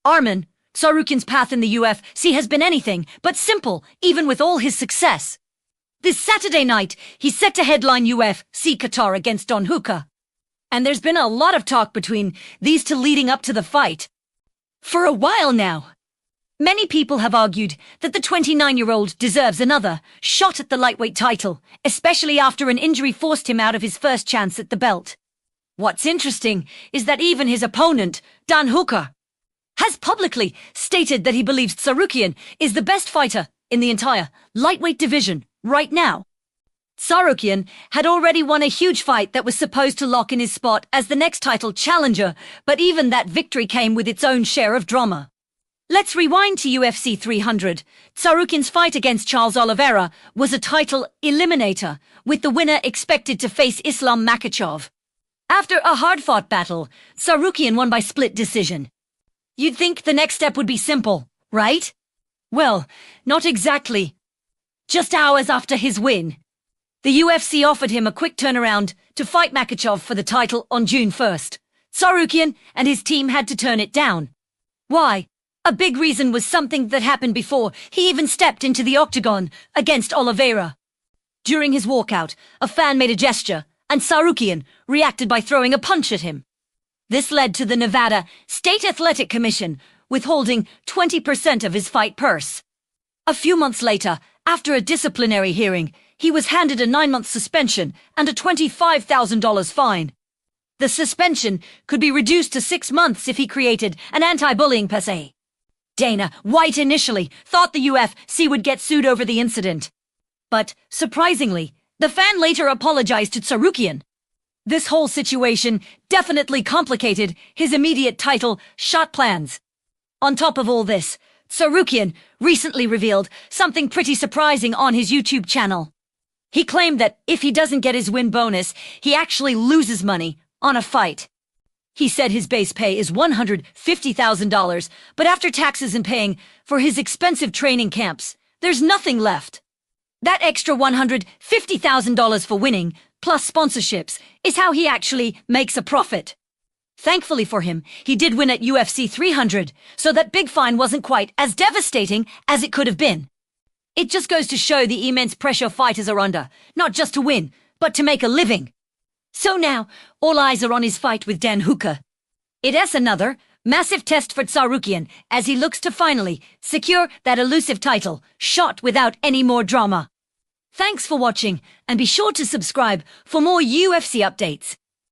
Arman Tsarukyan's path in the UFC has been anything but simple, even with all his success. This Saturday night, he's set to headline UFC Qatar against Don Hooker. And there's been a lot of talk between these two leading up to the fight. For a while now. Many people have argued that the 29-year-old deserves another shot at the lightweight title, especially after an injury forced him out of his first chance at the belt. What's interesting is that even his opponent, Don Hooker, has publicly stated that he believes Tsarukyan is the best fighter in the entire lightweight division right now. Tsarukyan had already won a huge fight that was supposed to lock in his spot as the next title challenger, but even that victory came with its own share of drama. Let's rewind to UFC 300. Tsarukyan's fight against Charles Oliveira was a title eliminator, with the winner expected to face Islam Makhachev. After a hard-fought battle, Tsarukyan won by split decision. You'd think the next step would be simple, right? Well, not exactly. Just hours after his win, the UFC offered him a quick turnaround to fight Makhachev for the title on June 1st. Tsarukyan and his team had to turn it down. Why? A big reason was something that happened before he even stepped into the octagon against Oliveira. During his walkout, a fan made a gesture, and Tsarukyan reacted by throwing a punch at him. This led to the Nevada State Athletic Commission withholding 20% of his fight purse. A few months later, after a disciplinary hearing, he was handed a 9-month suspension and a $25,000 fine. The suspension could be reduced to 6 months if he created an anti-bullying passe. Dana White initially thought the UFC would get sued over the incident. But, surprisingly, the fan later apologized to Tsarukyan. This whole situation definitely complicated his immediate title shot plans. On top of all this, Tsarukyan recently revealed something pretty surprising on his YouTube channel. He claimed that if he doesn't get his win bonus, he actually loses money on a fight. He said his base pay is $150,000, but after taxes and paying for his expensive training camps, there's nothing left. That extra $150,000 for winning, plus sponsorships, is how he actually makes a profit. Thankfully for him, he did win at UFC 300, so that big fine wasn't quite as devastating as it could have been. It just goes to show the immense pressure fighters are under, not just to win, but to make a living. So now, all eyes are on his fight with Don Hooker. It is another massive test for Tsarukyan as he looks to finally secure that elusive title, shot without any more drama. Thanks for watching, and be sure to subscribe for more UFC updates.